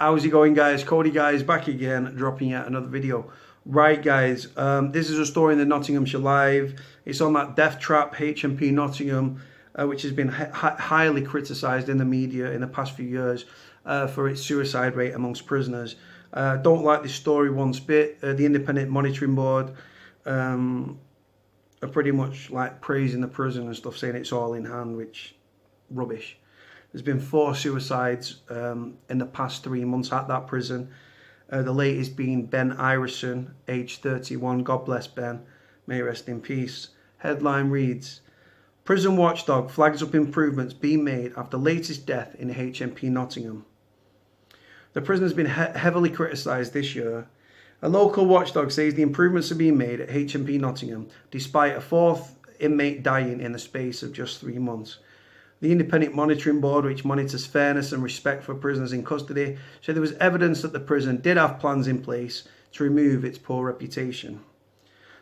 How's it going, guys? Cody, guys, back again, dropping yet another video. Right, guys, this is a story in the Nottinghamshire Live. It's on that death trap, HMP Nottingham, which has been highly criticised in the media in the past few years for its suicide rate amongst prisoners. Don't like this story one bit. The Independent Monitoring Board are pretty much like praising the prison and stuff, saying it's all in hand, which rubbish. There's been 4 suicides in the past 3 months at that prison. The latest being Ben Ireson, aged 31. God bless Ben. May he rest in peace. Headline reads, Prison watchdog flags up improvements being made after latest death in HMP Nottingham. The prison has been heavily criticised this year. A local watchdog says the improvements are being made at HMP Nottingham despite a 4th inmate dying in the space of just 3 months. The Independent Monitoring Board, which monitors fairness and respect for prisoners in custody, said there was evidence that the prison did have plans in place to remove its poor reputation.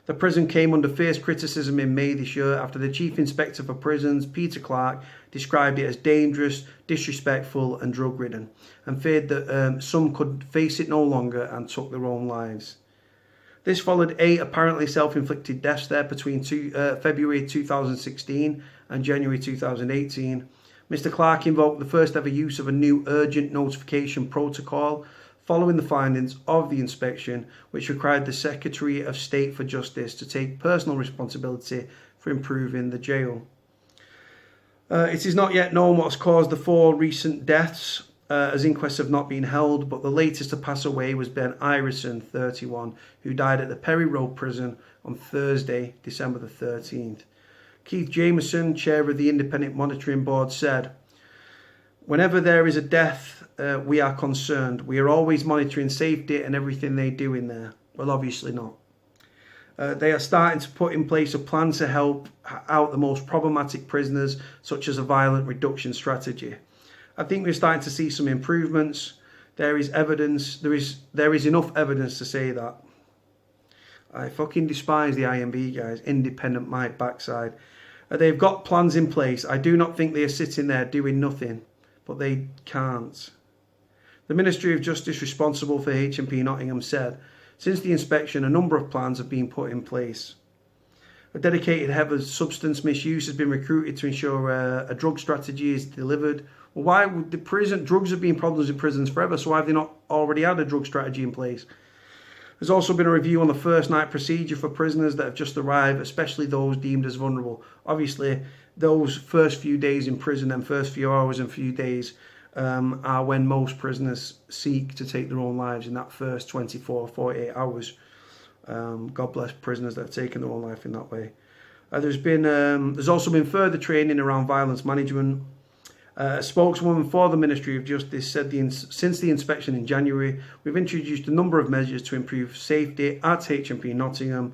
The prison came under fierce criticism in May this year after the Chief Inspector for Prisons, Peter Clark, described it as dangerous, disrespectful and drug-ridden, and feared that some could face it no longer and took their own lives. This followed 8 apparently self-inflicted deaths there between February 2016 and January 2018. Mr. Clark invoked the first ever use of a new urgent notification protocol following the findings of the inspection, which required the Secretary of State for Justice to take personal responsibility for improving the jail. It is not yet known what has caused the 4 recent deaths, as inquests have not been held, but the latest to pass away was Ben Ireson, 31, who died at the Perry Road prison on Thursday, December the 13th. Keith Jameson, chair of the Independent Monitoring Board, said, "Whenever there is a death, we are concerned. We are always monitoring safety and everything they do in there." Well, obviously not. They are starting to put in place a plan to help out the most problematic prisoners, such as a violent reduction strategy. I think we're starting to see some improvements. There is evidence. There is enough evidence to say that. I fucking despise the IMB, guys. Independent my backside. They've got plans in place. I do not think they are sitting there doing nothing, but they can't. The Ministry of Justice responsible for HMP Nottingham said, since the inspection, a number of plans have been put in place. A dedicated head of substance misuse has been recruited to ensure a drug strategy is delivered. Well, why would drugs have been problems in prisons forever, so why have they not already had a drug strategy in place? There's also been a review on the first night procedure for prisoners that have just arrived, especially those deemed as vulnerable. Obviously, those first few days in prison and first few hours and few days are when most prisoners seek to take their own lives, in that first 24, 48 hours. God bless prisoners that have taken their own life in that way. There's also been further training around violence management. A spokeswoman for the Ministry of Justice said since the inspection in January, we've introduced a number of measures to improve safety at HMP Nottingham.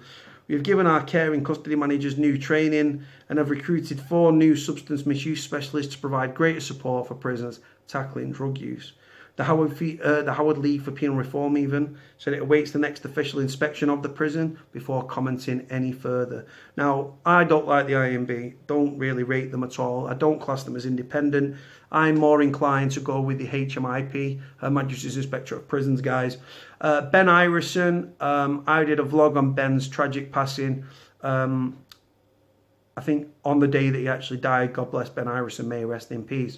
We've given our care and custody managers new training and have recruited 4 new substance misuse specialists to provide greater support for prisoners tackling drug use. The Howard League for Penal Reform even said it awaits the next official inspection of the prison before commenting any further. Now, I don't like the IMB, don't really rate them at all. I don't class them as independent. I'm more inclined to go with the HMIP, Her Majesty's Inspector of Prisons, guys. Ben Ireson, I did a vlog on Ben's tragic passing. I think on the day that he actually died. God bless Ben Ireson, may he rest in peace.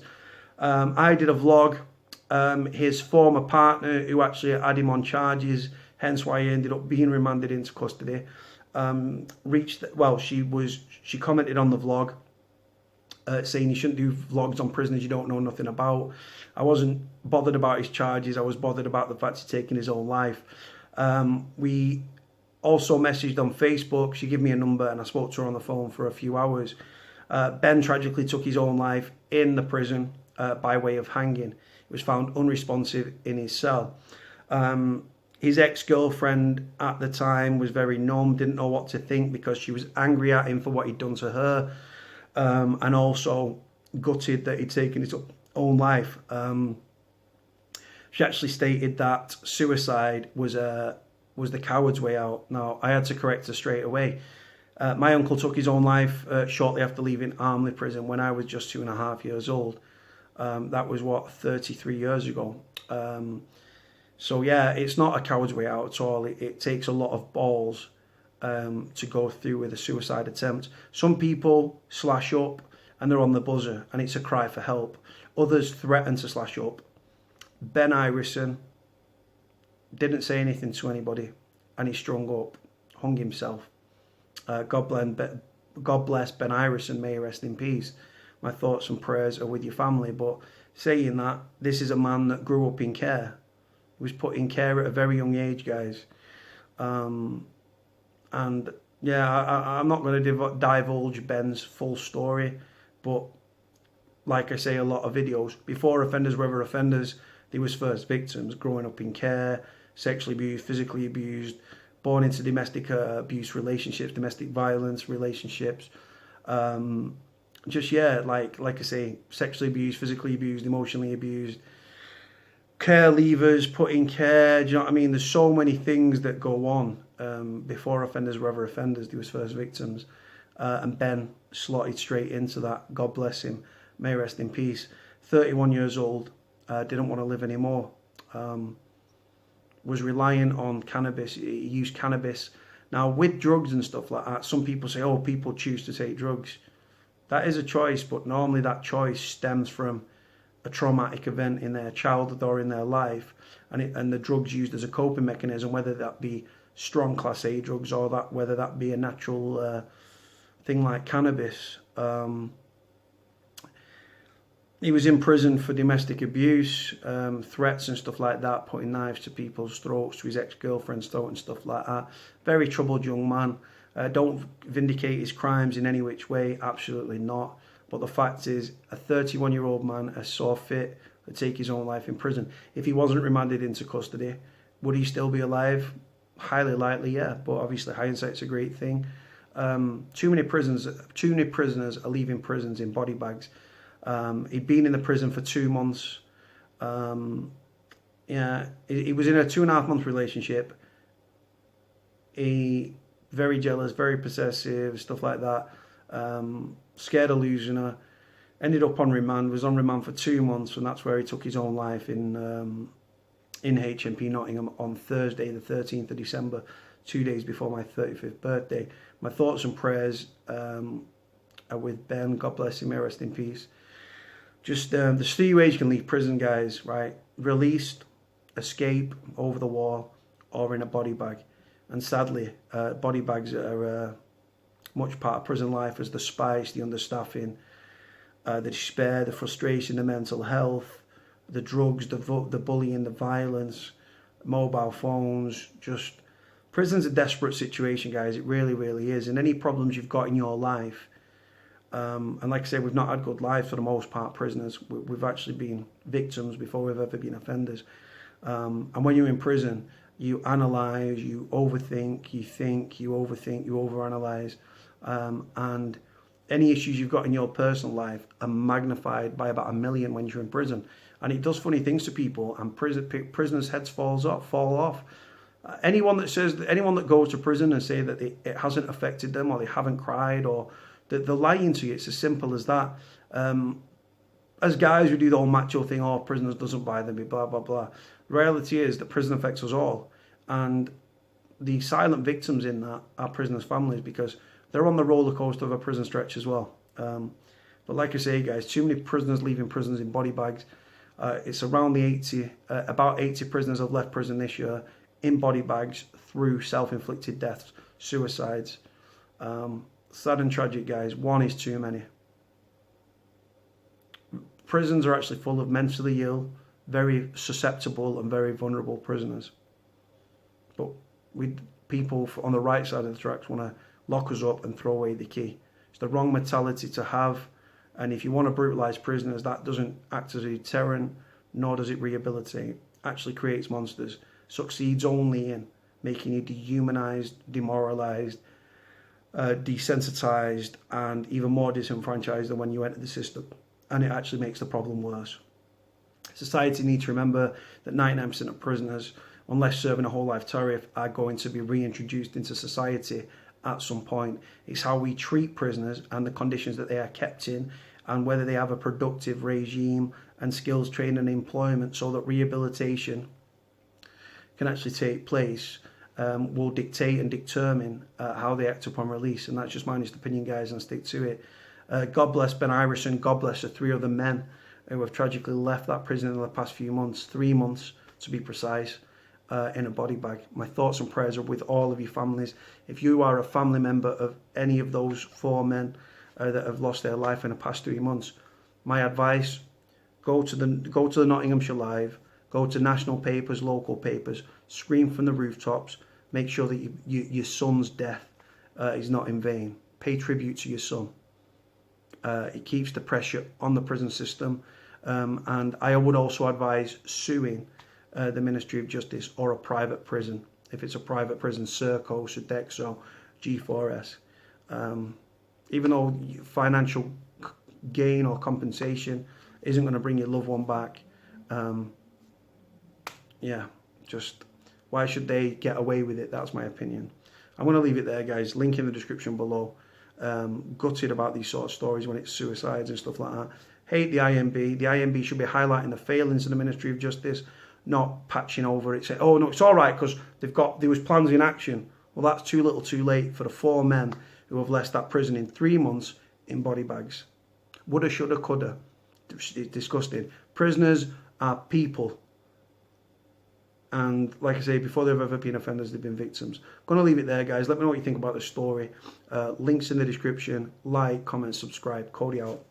I did a vlog. His former partner, who actually had him on charges, hence why he ended up being remanded into custody, she commented on the vlog saying you shouldn't do vlogs on prisoners you don't know nothing about. I wasn't bothered about his charges. I was bothered about the fact he'd taken his own life. We also messaged on Facebook. She gave me a number and I spoke to her on the phone for a few hours. Ben tragically took his own life in the prison by way of hanging. He was found unresponsive in his cell. His ex-girlfriend at the time was very numb, didn't know what to think because she was angry at him for what he'd done to her, and also gutted that he'd taken his own life. She actually stated that suicide was the coward's way out. Now, I had to correct her straight away. My uncle took his own life shortly after leaving Armley prison when I was just 2.5 years old. That was, what, 33 years ago. So yeah, it's not a coward's way out at all. It takes a lot of balls to go through with a suicide attempt. Some people slash up and they're on the buzzer and it's a cry for help. Others threaten to slash up. Ben Ireson didn't say anything to anybody and he strung up, hung himself. God bless Ben Ireson, may he rest in peace. My thoughts and prayers are with your family. But saying that, this is a man that grew up in care. He was put in care at a very young age, guys. And yeah, I'm not going to divulge Ben's full story, but like I say, a lot of videos, before offenders were ever offenders, they was first victims, growing up in care, sexually abused, physically abused, born into domestic abuse relationships, domestic violence relationships. Just, yeah, like I say, sexually abused, physically abused, emotionally abused, care leavers, put in care, do you know what I mean? There's so many things that go on. Before offenders were ever offenders, they was first victims. And Ben slotted straight into that. God bless him. May rest in peace. 31 years old, didn't want to live anymore. Was relying on cannabis. He used cannabis. Now, with drugs and stuff like that, some people say, oh, people choose to take drugs. That is a choice, but normally that choice stems from a traumatic event in their childhood or in their life, and the drugs used as a coping mechanism, whether that be strong class A drugs or whether that be a natural thing like cannabis. He was in prison for domestic abuse, threats and stuff like that, putting knives to people's throats, to his ex-girlfriend's throat and stuff like that. Very troubled young man. Don't vindicate his crimes in any which way, absolutely not. But the fact is, a 31-year-old man saw fit to take his own life in prison. If he wasn't remanded into custody, would he still be alive? Highly likely, yeah. But obviously, hindsight's a great thing. Too many prisoners are leaving prisons in body bags. He'd been in the prison for 2 months. Yeah, he was in a 2.5-month relationship. He very jealous, very possessive, stuff like that. Scared of losing her. Ended up on remand. Was on remand for 2 months, and that's where he took his own life in HMP Nottingham on Thursday, the 13th of December, 2 days before my 35th birthday. My thoughts and prayers are with Ben. God bless him. May rest in peace. Just there's 3 ways you can leave prison, guys. Right? Released, escape, over the wall, or in a body bag. And sadly, body bags are much part of prison life, as the spice, the understaffing, the despair, the frustration, the mental health, the drugs, the bullying, the violence, mobile phones. Just, prison's a desperate situation, guys. It really, really is. And any problems you've got in your life, and like I say, we've not had good lives for the most part, prisoners. We've actually been victims before we've ever been offenders. And when you're in prison, you analyse, you overthink, you think, you overthink, you overanalyse. And any issues you've got in your personal life are magnified by about 1 million when you're in prison. And it does funny things to people, and prisoners' heads fall off. Anyone that goes to prison and say that it hasn't affected them, or they haven't cried, or that they're lying to you, it's as simple as that. As guys, we do the whole macho thing, oh, prisoners doesn't buy them, blah, blah, blah. The reality is that prison affects us all. And the silent victims in that are prisoners' families, because they're on the roller coaster of a prison stretch as well. But like I say, guys, too many prisoners leaving prisons in body bags. It's around about 80 prisoners have left prison this year in body bags through self-inflicted deaths, suicides. Sad and tragic, guys. One is too many. Prisons are actually full of mentally ill, very susceptible and very vulnerable prisoners. But people on the right side of the tracks want to lock us up and throw away the key. It's the wrong mentality to have. And if you want to brutalise prisoners, that doesn't act as a deterrent, nor does it rehabilitate. It actually creates monsters. Succeeds only in making you dehumanised, demoralised, desensitised, and even more disenfranchised than when you enter the system. And it actually makes the problem worse. Society needs to remember that 99% of prisoners, unless serving a whole life tariff, are going to be reintroduced into society at some point. It's how we treat prisoners and the conditions that they are kept in and whether they have a productive regime and skills training and employment so that rehabilitation can actually take place, will dictate and determine how they act upon release. And that's just my honest opinion, guys, and stick to it. God bless Ben Ireson. God bless the 3 other men who have tragically left that prison in the past few months, 3 months to be precise, in a body bag. My thoughts and prayers are with all of your families. If you are a family member of any of those 4 men that have lost their life in the past 3 months, my advice: go to the Nottinghamshire Live, go to national papers, local papers, scream from the rooftops, make sure that your son's death is not in vain. Pay tribute to your son. It keeps the pressure on the prison system, and I would also advise suing the Ministry of Justice or a private prison. If it's a private prison, Serco, Sodexo, G4S. Even though financial gain or compensation isn't going to bring your loved one back, yeah, just why should they get away with it? That's my opinion. I'm going to leave it there, guys. Link in the description below. Gutted about these sort of stories when it's suicides and stuff like that. Hate the IMB. The IMB should be highlighting the failings of the Ministry of Justice, not patching over it. Say, oh no, it's all right because there was plans in action. Well, that's too little, too late for the 4 men who have left that prison in 3 months in body bags. Woulda, shoulda, coulda. It's disgusting. Prisoners are people. And like I say, before they've ever been offenders, they've been victims. Going to leave it there, guys. Let me know what you think about the story. Links in the description. Like, comment, subscribe. Cody out.